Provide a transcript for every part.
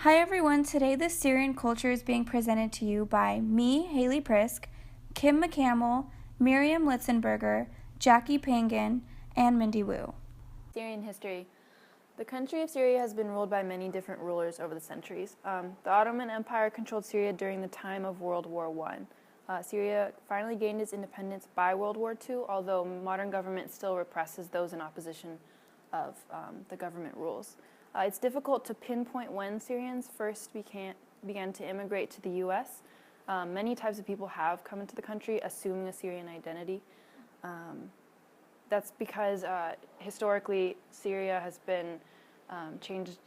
Hi everyone, today the Syrian culture is being presented to you by me, Haley Prisk, Kim McCamel, Miriam Litzenberger, Jackie Pangan, and Mindy Wu. Syrian history. The country of Syria has been ruled by many different rulers over the centuries. The Ottoman Empire controlled Syria during the time of World War I. Syria finally gained its independence by World War II, although modern government still represses those in opposition of the government rules. It's difficult to pinpoint when Syrians first began to immigrate to the U.S. Many types of people have come into the country assuming a Syrian identity. That's because historically Syria has been changed.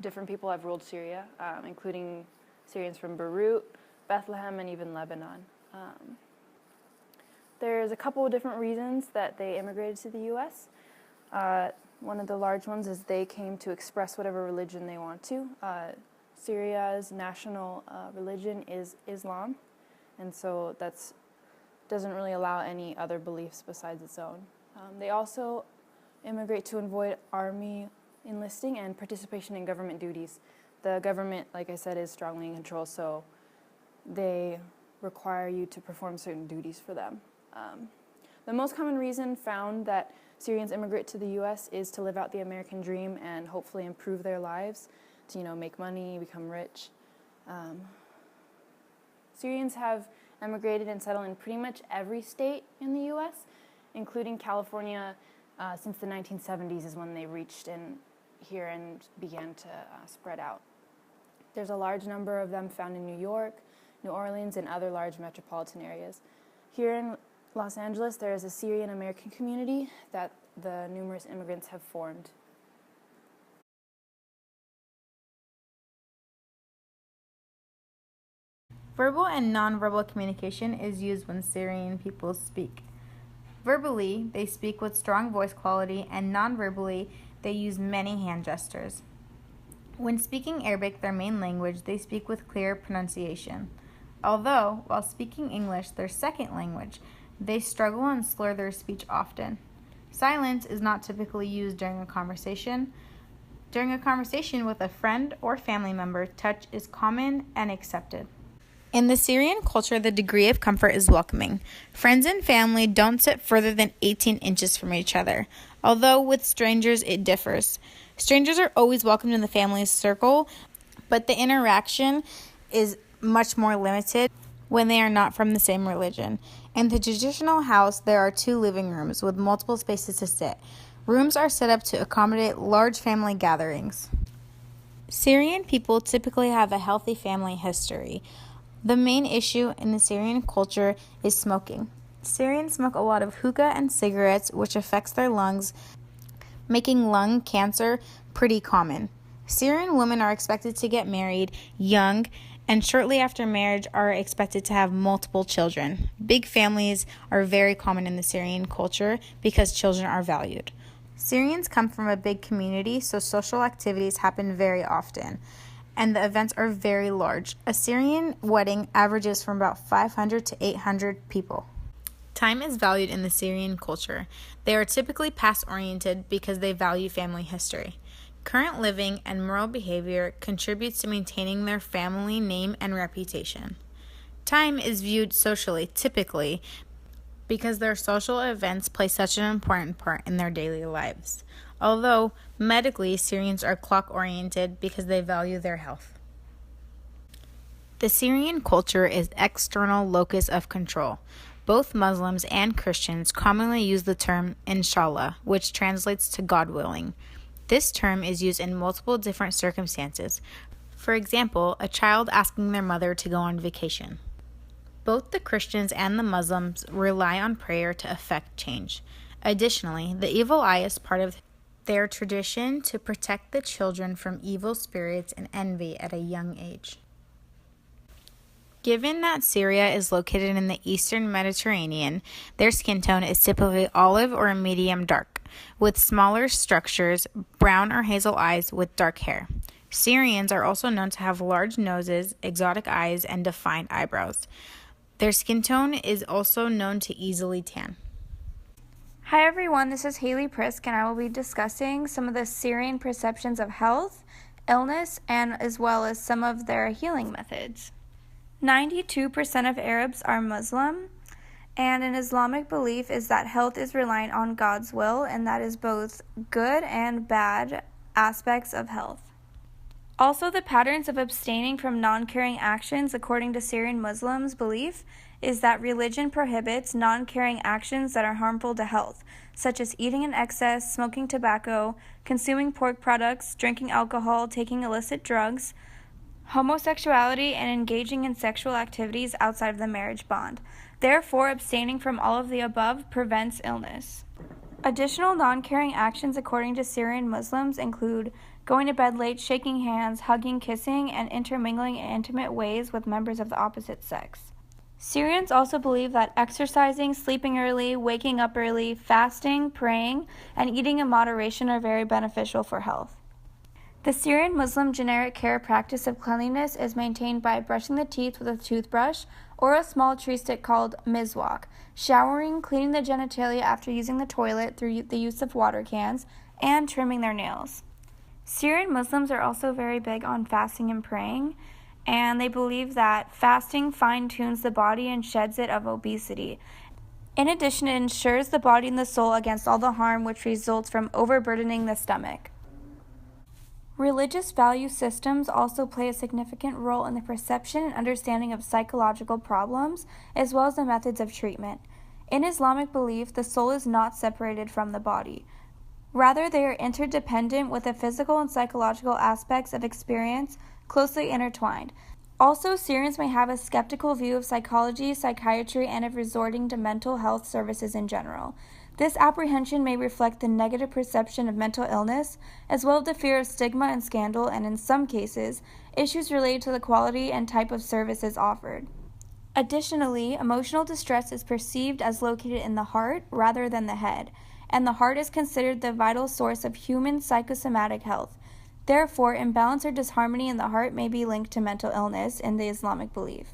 Different people have ruled Syria, including Syrians from Beirut, Bethlehem, and even Lebanon. There's a couple of different reasons that they immigrated to the U.S. One of the large ones is they came to express whatever religion they want to. Syria's national religion is Islam, and so that doesn't really allow any other beliefs besides its own. They also immigrate to avoid army enlisting and participation in government duties. The government, like I said, is strongly in control, so they require you to perform certain duties for them. The most common reason found that Syrians immigrate to the U.S. is to live out the American dream and hopefully improve their lives, to make money, become rich. Syrians have emigrated and settled in pretty much every state in the U.S., including California. Since the 1970s is when they reached in here and began to spread out. There's a large number of them found in New York, New Orleans, and other large metropolitan areas. Here in Los Angeles, there is a Syrian American community that the numerous immigrants have formed. Verbal and nonverbal communication is used when Syrian people speak. Verbally, they speak with strong voice quality, and nonverbally, they use many hand gestures. When speaking Arabic, their main language, they speak with clear pronunciation. Although, while speaking English, their second language, they struggle and slur their speech often. Silence is not typically used during a conversation. During a conversation with a friend or family member, touch is common and accepted. In the Syrian culture, the degree of comfort is welcoming. Friends and family don't sit further than 18 inches from each other, although with strangers it differs. Strangers are always welcomed in the family's circle, but the interaction is much more limited when they are not from the same religion. In the traditional house, there are 2 living rooms with multiple spaces to sit. Rooms are set up to accommodate large family gatherings. Syrian people typically have a healthy family history. The main issue in the Syrian culture is smoking. Syrians smoke a lot of hookah and cigarettes, which affects their lungs, making lung cancer pretty common. Syrian women are expected to get married young, and shortly after marriage are expected to have multiple children. Big families are very common in the Syrian culture because children are valued. Syrians come from a big community, so social activities happen very often, and the events are very large. A Syrian wedding averages from about 500 to 800 people. Time is valued in the Syrian culture. They are typically past-oriented because they value family history. Current living and moral behavior contributes to maintaining their family name and reputation. Time is viewed socially, typically, because their social events play such an important part in their daily lives. Although, medically, Syrians are clock-oriented because they value their health. The Syrian culture is external locus of control. Both Muslims and Christians commonly use the term inshallah, which translates to God willing. This term is used in multiple different circumstances. For example, a child asking their mother to go on vacation. Both the Christians and the Muslims rely on prayer to effect change. Additionally, the evil eye is part of their tradition to protect the children from evil spirits and envy at a young age. Given that Syria is located in the eastern Mediterranean, their skin tone is typically olive or medium dark, with smaller structures, brown or hazel eyes with dark hair. Syrians are also known to have large noses, exotic eyes, and defined eyebrows. Their skin tone is also known to easily tan. Hi everyone, this is Haley Prisk, and I will be discussing some of the Syrian perceptions of health, illness, and as well as some of their healing methods. 92% of Arabs are Muslim, and an Islamic belief is that health is reliant on God's will, and that is both good and bad aspects of health. Also, the patterns of abstaining from non-caring actions, according to Syrian Muslims' belief, is that religion prohibits non-caring actions that are harmful to health, such as eating in excess, smoking tobacco, consuming pork products, drinking alcohol, taking illicit drugs, homosexuality, and engaging in sexual activities outside of the marriage bond. Therefore, abstaining from all of the above prevents illness. Additional non-caring actions according to Syrian Muslims include going to bed late, shaking hands, hugging, kissing, and intermingling in intimate ways with members of the opposite sex. Syrians also believe that exercising, sleeping early, waking up early, fasting, praying, and eating in moderation are very beneficial for health. The Syrian Muslim generic care practice of cleanliness is maintained by brushing the teeth with a toothbrush or a small tree stick called miswak, showering, cleaning the genitalia after using the toilet through the use of water cans, and trimming their nails. Syrian Muslims are also very big on fasting and praying, and they believe that fasting fine-tunes the body and sheds it of obesity. In addition, it ensures the body and the soul against all the harm which results from overburdening the stomach. Religious value systems also play a significant role in the perception and understanding of psychological problems, as well as the methods of treatment. In Islamic belief, the soul is not separated from the body. Rather, they are interdependent, with the physical and psychological aspects of experience closely intertwined. Also, Syrians may have a skeptical view of psychology, psychiatry, and of resorting to mental health services in general. This apprehension may reflect the negative perception of mental illness, as well as the fear of stigma and scandal, and in some cases, issues related to the quality and type of services offered. Additionally, emotional distress is perceived as located in the heart rather than the head, and the heart is considered the vital source of human psychosomatic health. Therefore, imbalance or disharmony in the heart may be linked to mental illness in the Islamic belief.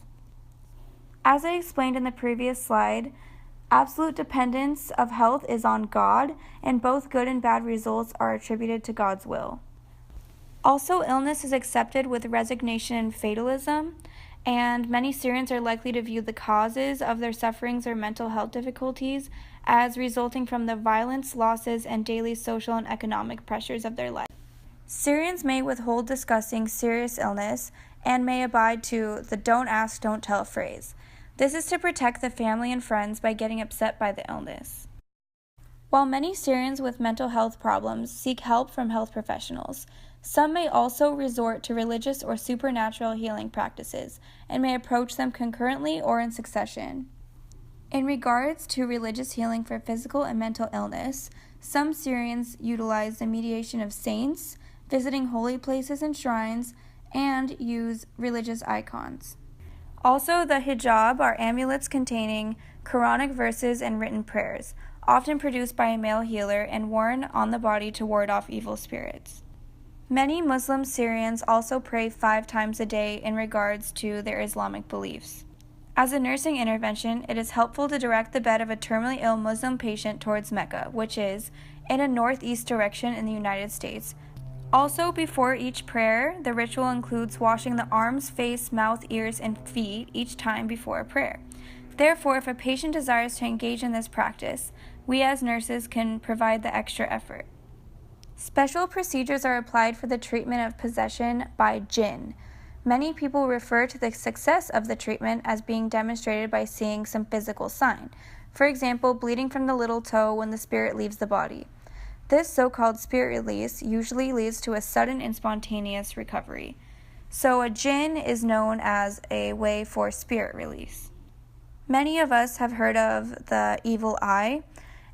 As I explained in the previous slide, absolute dependence of health is on God, and both good and bad results are attributed to God's will. Also, illness is accepted with resignation and fatalism, and many Syrians are likely to view the causes of their sufferings or mental health difficulties as resulting from the violence, losses, and daily social and economic pressures of their life. Syrians may withhold discussing serious illness and may abide to the don't ask, don't tell phrase. This is to protect the family and friends by getting upset by the illness. While many Syrians with mental health problems seek help from health professionals, some may also resort to religious or supernatural healing practices and may approach them concurrently or in succession. In regards to religious healing for physical and mental illness, some Syrians utilize the mediation of saints, visiting holy places and shrines, and use religious icons. Also, the hijab are amulets containing Quranic verses and written prayers, often produced by a male healer and worn on the body to ward off evil spirits. Many Muslim Syrians also pray 5 times a day in regards to their Islamic beliefs. As a nursing intervention, it is helpful to direct the bed of a terminally ill Muslim patient towards Mecca, which is in a northeast direction in the United States. Also, before each prayer, the ritual includes washing the arms, face, mouth, ears, and feet each time before a prayer. Therefore, if a patient desires to engage in this practice, we as nurses can provide the extra effort. Special procedures are applied for the treatment of possession by jinn. Many people refer to the success of the treatment as being demonstrated by seeing some physical sign. For example, bleeding from the little toe when the spirit leaves the body. This so-called spirit release usually leads to a sudden and spontaneous recovery. So a jinn is known as a way for spirit release. Many of us have heard of the evil eye,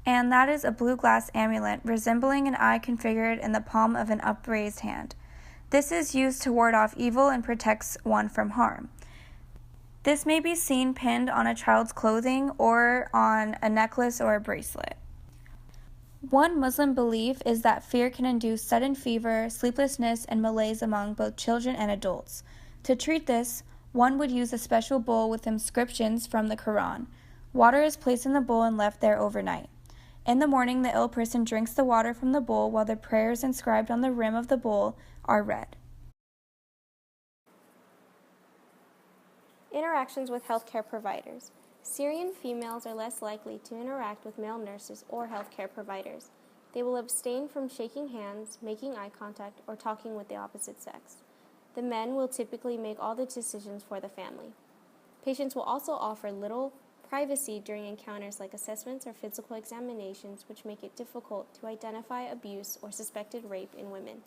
and that is a blue glass amulet resembling an eye configured in the palm of an upraised hand. This is used to ward off evil and protects one from harm. This may be seen pinned on a child's clothing or on a necklace or a bracelet. One Muslim belief is that fear can induce sudden fever, sleeplessness, and malaise among both children and adults. To treat this, one would use a special bowl with inscriptions from the Quran. Water is placed in the bowl and left there overnight. In the morning, the ill person drinks the water from the bowl while the prayers inscribed on the rim of the bowl are read. Interactions with healthcare providers. Syrian females are less likely to interact with male nurses or healthcare providers. They will abstain from shaking hands, making eye contact, or talking with the opposite sex. The men will typically make all the decisions for the family. Patients will also offer little privacy during encounters like assessments or physical examinations, which make it difficult to identify abuse or suspected rape in women.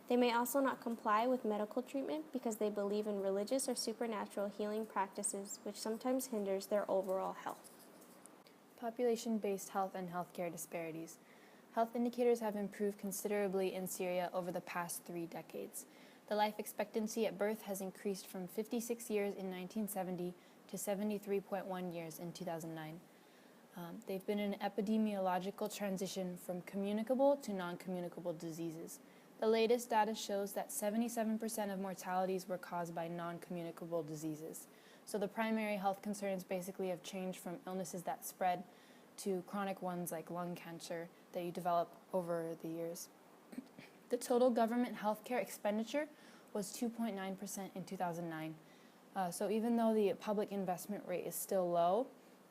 They may also not comply with medical treatment because they believe in religious or supernatural healing practices, which sometimes hinders their overall health. Population-based health and healthcare disparities. Health indicators have improved considerably in Syria over the past 3 decades. The life expectancy at birth has increased from 56 years in 1970 to 73.1 years in 2009. They've been in an epidemiological transition from communicable to non-communicable diseases. The latest data shows that 77% of mortalities were caused by non-communicable diseases. So the primary health concerns basically have changed from illnesses that spread to chronic ones like lung cancer that you develop over the years. The total government healthcare expenditure was 2.9% in 2009. So even though the public investment rate is still low,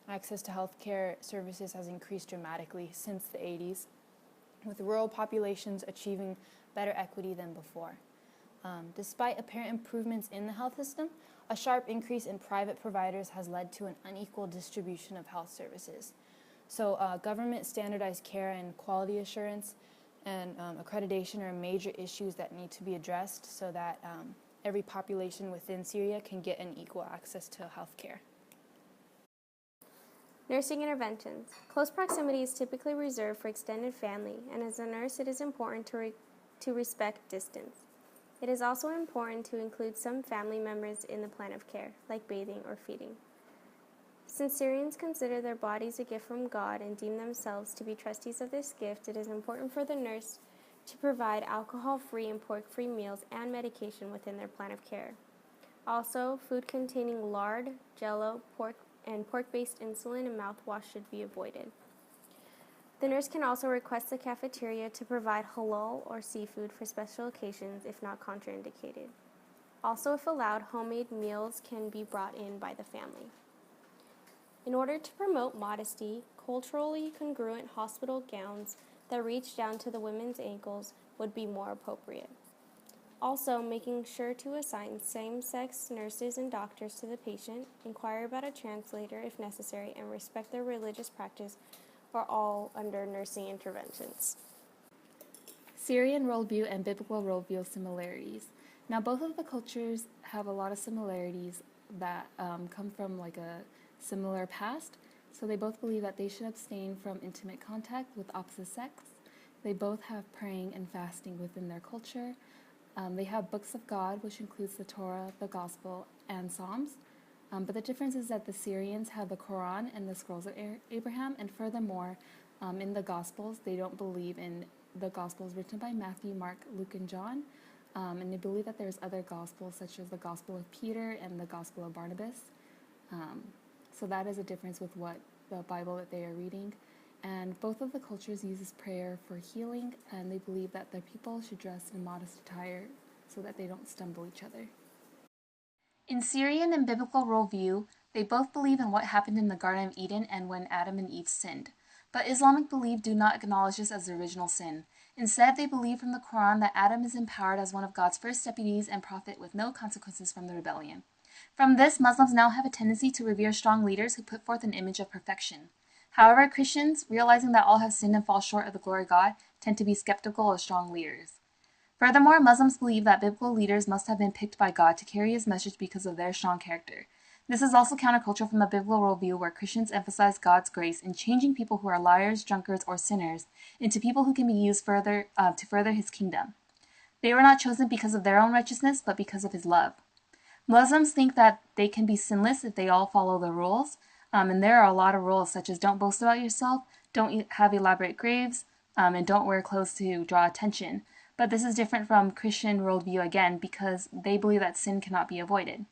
access to healthcare services has increased dramatically since the 80s, with rural populations achieving better equity than before. Despite apparent improvements in the health system, a sharp increase in private providers has led to an unequal distribution of health services. So government standardized care and quality assurance and accreditation are major issues that need to be addressed so that every population within Syria can get an equal access to health care. Nursing interventions. Close proximity is typically reserved for extended family, and as a nurse it is important to respect distance. It is also important to include some family members in the plan of care, like bathing or feeding. Since Syrians consider their bodies a gift from God and deem themselves to be trustees of this gift, it is important for the nurse to provide alcohol-free and pork-free meals and medication within their plan of care. Also, food containing lard, jello, pork, and pork-based insulin and mouthwash should be avoided. The nurse can also request the cafeteria to provide halal or seafood for special occasions if not contraindicated. Also, if allowed, homemade meals can be brought in by the family. In order to promote modesty, culturally congruent hospital gowns that reach down to the women's ankles would be more appropriate. Also, making sure to assign same-sex nurses and doctors to the patient, inquire about a translator if necessary, and respect their religious practice are all under nursing interventions. Syrian worldview and biblical worldview similarities. Now, both of the cultures have a lot of similarities that come from like a similar past. So they both believe that they should abstain from intimate contact with opposite sex. They both have praying and fasting within their culture. They have books of God, which includes the Torah, the Gospel, and Psalms. But the difference is that the Syrians have the Quran and the Scrolls of Abraham, and furthermore, in the Gospels, they don't believe in the Gospels written by Matthew, Mark, Luke, and John, and they believe that there's other Gospels, such as the Gospel of Peter and the Gospel of Barnabas. So that is a difference with what the Bible that they are reading. And both of the cultures uses prayer for healing, and they believe that their people should dress in modest attire so that they don't stumble each other. In Syrian and biblical worldview, they both believe in what happened in the Garden of Eden and when Adam and Eve sinned. But Islamic belief do not acknowledge this as the original sin. Instead, they believe from the Quran that Adam is empowered as one of God's first deputies and prophet with no consequences from the rebellion. From this, Muslims now have a tendency to revere strong leaders who put forth an image of perfection. However, Christians, realizing that all have sinned and fall short of the glory of God, tend to be skeptical of strong leaders. Furthermore, Muslims believe that biblical leaders must have been picked by God to carry his message because of their strong character. This is also countercultural from the biblical worldview, where Christians emphasize God's grace in changing people who are liars, drunkards, or sinners into people who can be used to further his kingdom. They were not chosen because of their own righteousness, but because of his love. Muslims think that they can be sinless if they all follow the rules, and there are a lot of rules, such as don't boast about yourself, don't have elaborate graves, and don't wear clothes to draw attention. But this is different from Christian worldview again, because they believe that sin cannot be avoided.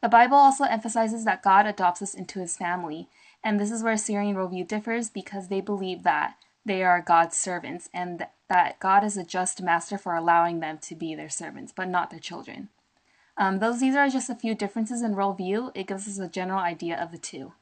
The Bible also emphasizes that God adopts us into his family, and this is where Syrian worldview differs, because they believe that they are God's servants, and that God is a just master for allowing them to be their servants, but not their children. These are just a few differences in worldview. It gives us a general idea of the two.